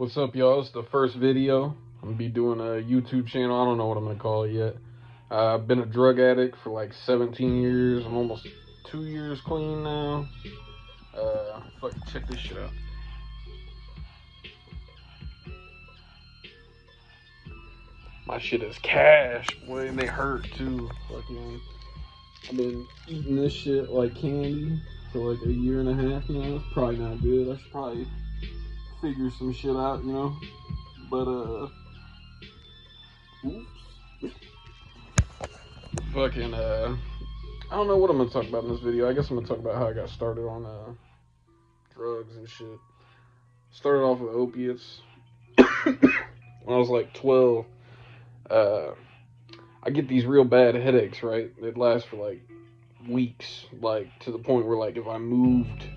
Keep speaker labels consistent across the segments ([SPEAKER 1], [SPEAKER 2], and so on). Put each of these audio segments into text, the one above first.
[SPEAKER 1] What's up, y'all? It's the first video. I'm gonna be doing a YouTube channel. I don't know what I'm gonna call it yet. I've been a drug addict for like 17 years. I'm almost 2 years clean now. Fucking check this shit out. My shit is cash, boy, and they hurt too. Fucking, I've been eating this shit like candy for like a year and a half now. It's probably not good. I should probably figure some shit out, you know. But oops. Fucking I don't know what I'm gonna talk about in this video. I guess I'm gonna talk about how I got started on drugs and shit. Started off with opiates when I was like 12. I get these real bad headaches, right? They'd last for like weeks, like to the point where like if I moved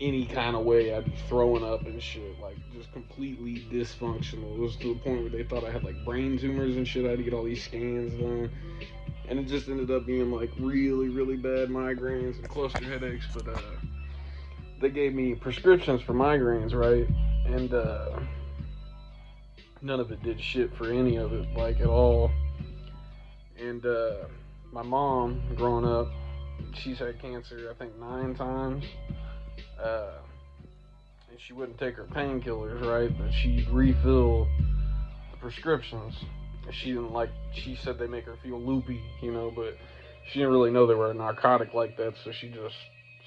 [SPEAKER 1] any kind of way, I'd be throwing up and shit, like just completely dysfunctional. It was to the point where they thought I had like brain tumors and shit. I had to get all these scans done, and it just ended up being like really, really bad migraines and cluster headaches. But they gave me prescriptions for migraines, right? And none of it did shit for any of it, like at all. And my mom, growing up, she's had cancer, I think 9 times. And she wouldn't take her painkillers, right? But she'd refill the prescriptions. She didn't like, she said they make her feel loopy, you know, but she didn't really know they were a narcotic like that, so she just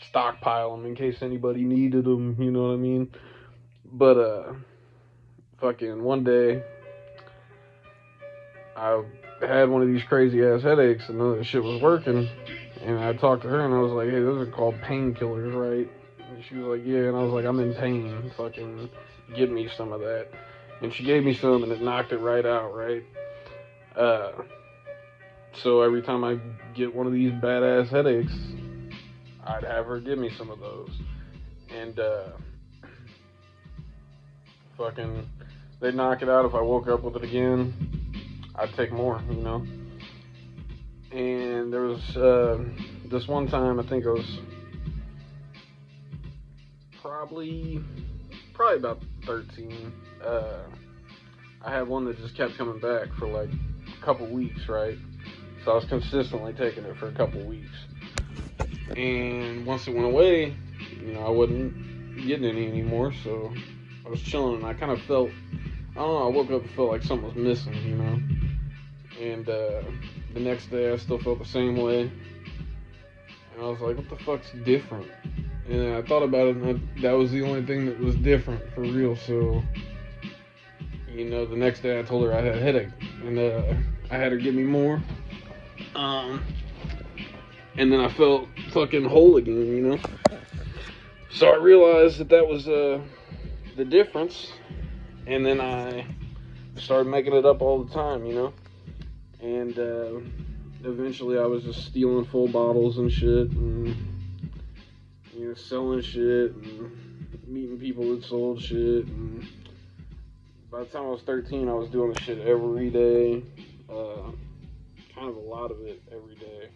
[SPEAKER 1] stockpile them in case anybody needed them, you know what I mean? But fucking one day, I had one of these crazy ass headaches and none of the shit was working. And I talked to her and I was like, hey, those are called painkillers, right? And she was like, yeah. And I was like, I'm in pain. Fucking give me some of that. And she gave me some and it knocked it right out, right? So every time I get one of these badass headaches, I'd have her give me some of those. And fucking, they'd knock it out. If I woke up with it again, I'd take more, you know? And there was this one time, I think it was probably about 13. I had one that just kept coming back for like a couple weeks, right? So I was consistently taking it for a couple weeks. And once it went away, you know, I wasn't getting any anymore, so I was chilling and I kind of felt, I don't know, I woke up and felt like something was missing, you know? And the next day I still felt the same way. And I was like, what the fuck's different? And I thought about it, and that was the only thing that was different for real. So, you know, the next day I told her I had a headache, and I had her give me more. And then I felt fucking whole again, you know. So I realized that was the difference, and then I started making it up all the time, you know. And eventually I was just stealing full bottles and shit, and you know, selling shit and meeting people that sold shit. And by the time I was 13, I was doing the shit every day, kind of a lot of it every day.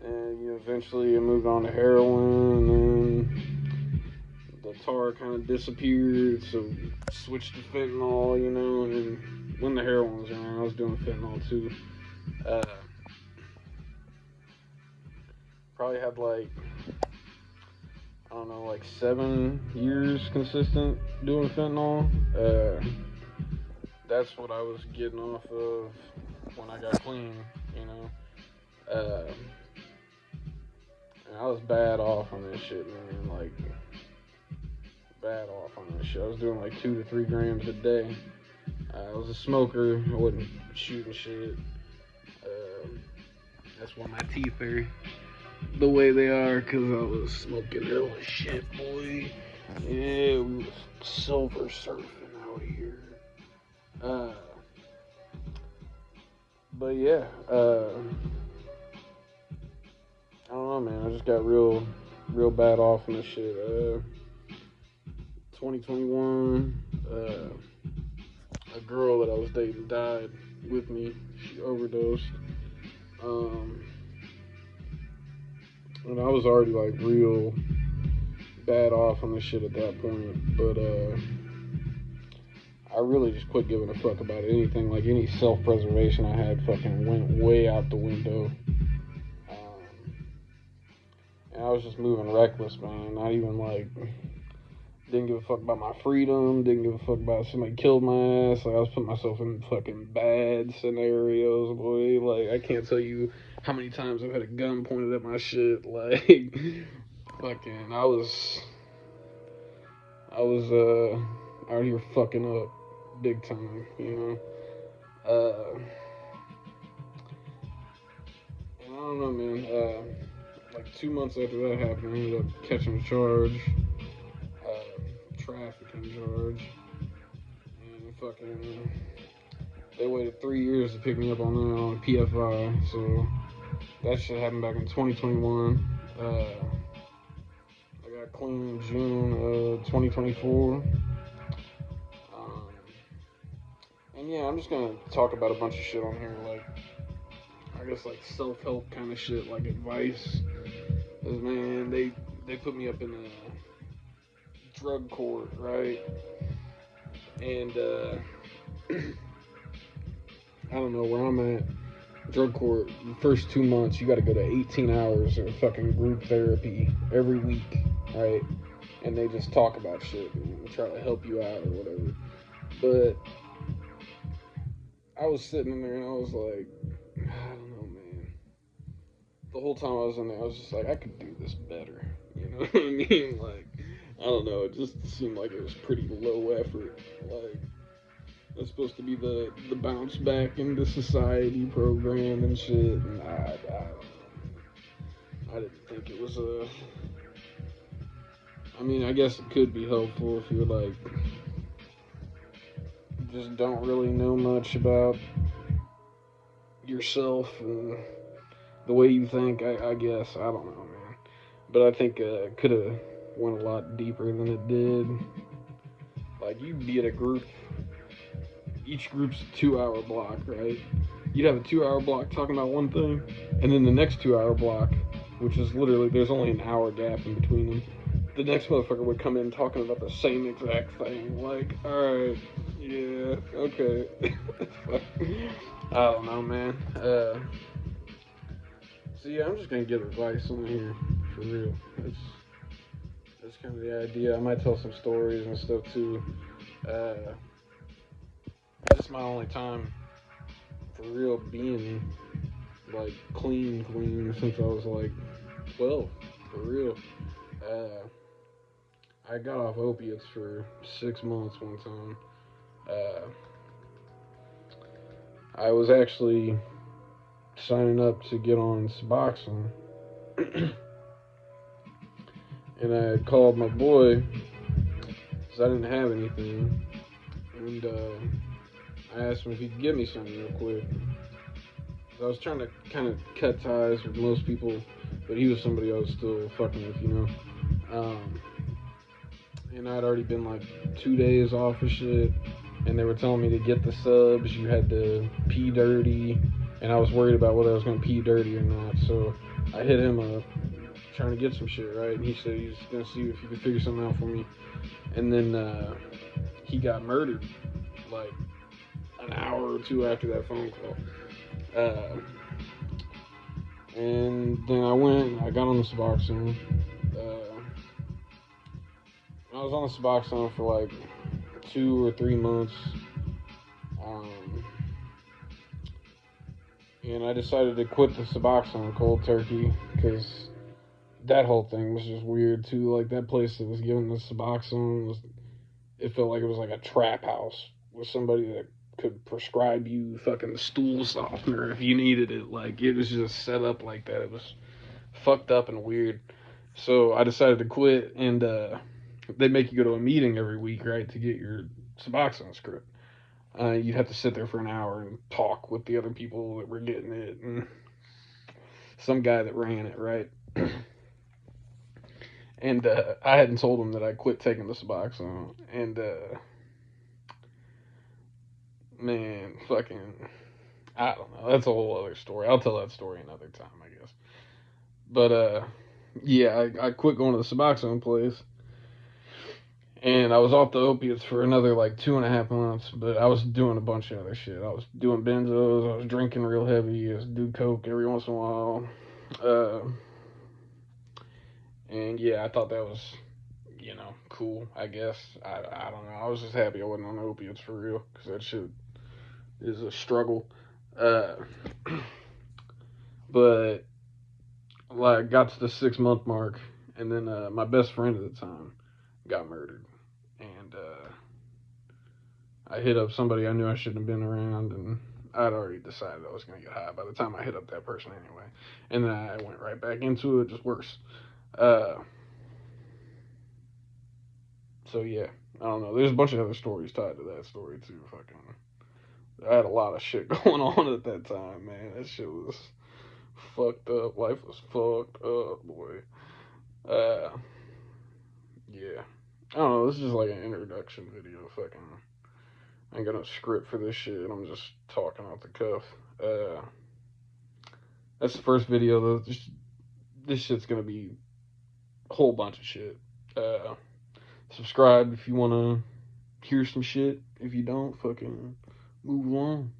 [SPEAKER 1] And you know, eventually I moved on to heroin, and then the tar kind of disappeared, so switched to fentanyl, you know. And then when the heroin was around, I was doing fentanyl too. Probably had like, I don't know, like 7 years consistent doing fentanyl. That's what I was getting off of when I got clean, you know. And I was bad off on this shit, man. Like, bad off on this shit. I was doing like 2 to 3 grams a day. I was a smoker. I wasn't shooting shit. That's why my teeth are the way they are, because I was smoking hella shit, boy. Yeah, we was silver surfing out here. But yeah, I don't know, man. I just got real bad off on this shit. 2021, a girl that I was dating died with me. She overdosed. And I was already like real bad off on the shit at that point. But I really just quit giving a fuck about anything. Like any self-preservation I had fucking went way out the window. And I was just moving reckless, man. Not even like, didn't give a fuck about my freedom. Didn't give a fuck about somebody killed my ass. Like I was putting myself in fucking bad scenarios, boy. Like I can't tell you how many times I've had a gun pointed at my shit. Like fucking, I was out here fucking up big time, you know. And I don't know, man. Like 2 months after that happened, I ended up catching a charge, trafficking charge, and fucking. They waited 3 years to pick me up on that on PFI, so that shit happened back in 2021. I got clean in June of 2024. And yeah, I'm just gonna talk about a bunch of shit on here, like I guess like self-help kind of shit, like advice. Cause man, they put me up in a drug court, right? And I don't know where I'm at. Drug court, the first 2 months, you got to go to 18 hours of fucking group therapy every week, right? And they just talk about shit and try to help you out or whatever. But I was sitting in there and I was like, I don't know, man. The whole time I was in there, I was just like, I could do this better. You know what I mean? Like, I don't know. It just seemed like it was pretty low effort. Like, it's supposed to be the bounce back into society program and shit, and I didn't think it was a. I mean, I guess it could be helpful if you're like just don't really know much about yourself and the way you think. I guess I don't know, man. But I think it could have went a lot deeper than it did. Like you'd be at a group. Each group's a 2 hour block, right? You'd have a 2 hour block talking about one thing, and then the next 2 hour block, which is literally there's only an hour gap in between them. The next motherfucker would come in talking about the same exact thing. Like, alright, yeah, okay. I don't know, man. So yeah, I'm just gonna give advice on here for real. That's kind of the idea. I might tell some stories and stuff too. This is my only time for real being like clean since I was like 12, for real. I got off opiates for 6 months one time. I was actually signing up to get on Suboxone, and I had called my boy because I didn't have anything, and I asked him if he could give me something real quick. I was trying to kind of cut ties with most people, but he was somebody I was still fucking with, you know. And I'd already been like 2 days off of shit, and they were telling me to get the subs, you had to pee dirty, and I was worried about whether I was going to pee dirty or not, so I hit him up trying to get some shit, right? And he said he was going to see if he could figure something out for me, and then he got murdered, like, an hour or two after that phone call. And then I got on the Suboxone. I was on the Suboxone for like 2 or 3 months. And I decided to quit the Suboxone cold turkey because that whole thing was just weird too. Like that place that was giving the Suboxone it felt like it was like a trap house with somebody that could prescribe you fucking stool softener if you needed it. Like it was just set up like that. It was fucked up and weird. So I decided to quit, and they make you go to a meeting every week, right, to get your Suboxone script. You'd have to sit there for an hour and talk with the other people that were getting it and some guy that ran it, right? And I hadn't told him that I quit taking the Suboxone, and man, fucking, I don't know. That's a whole other story. I'll tell that story another time, I guess. But yeah, I quit going to the Suboxone place, And I was off the opiates for another like 2.5 months, but I was doing a bunch of other shit. I was doing benzos, I was drinking real heavy, I was doing coke every once in a while. Uh, and yeah, I thought that was, cool, I guess. I don't know. I was just happy I wasn't on opiates for real, because that shit is a struggle. Uh, but like got to the 6 month mark, and then my best friend at the time got murdered, and I hit up somebody I knew I shouldn't have been around, and I'd already decided I was gonna get high by the time I hit up that person anyway, and then I went right back into it, just worse. Uh, so yeah, I don't know. There's a bunch of other stories tied to that story too. Fucking, I had a lot of shit going on at that time, man. That shit was fucked up. Life was fucked up, boy. Uh, yeah. I don't know. This is just like an introduction video. Fucking, I ain't got no script for this shit. I'm just talking off the cuff. Uh, that's the first video though. This shit's gonna be a whole bunch of shit. Uh, subscribe if you wanna hear some shit. If you don't, fucking move along.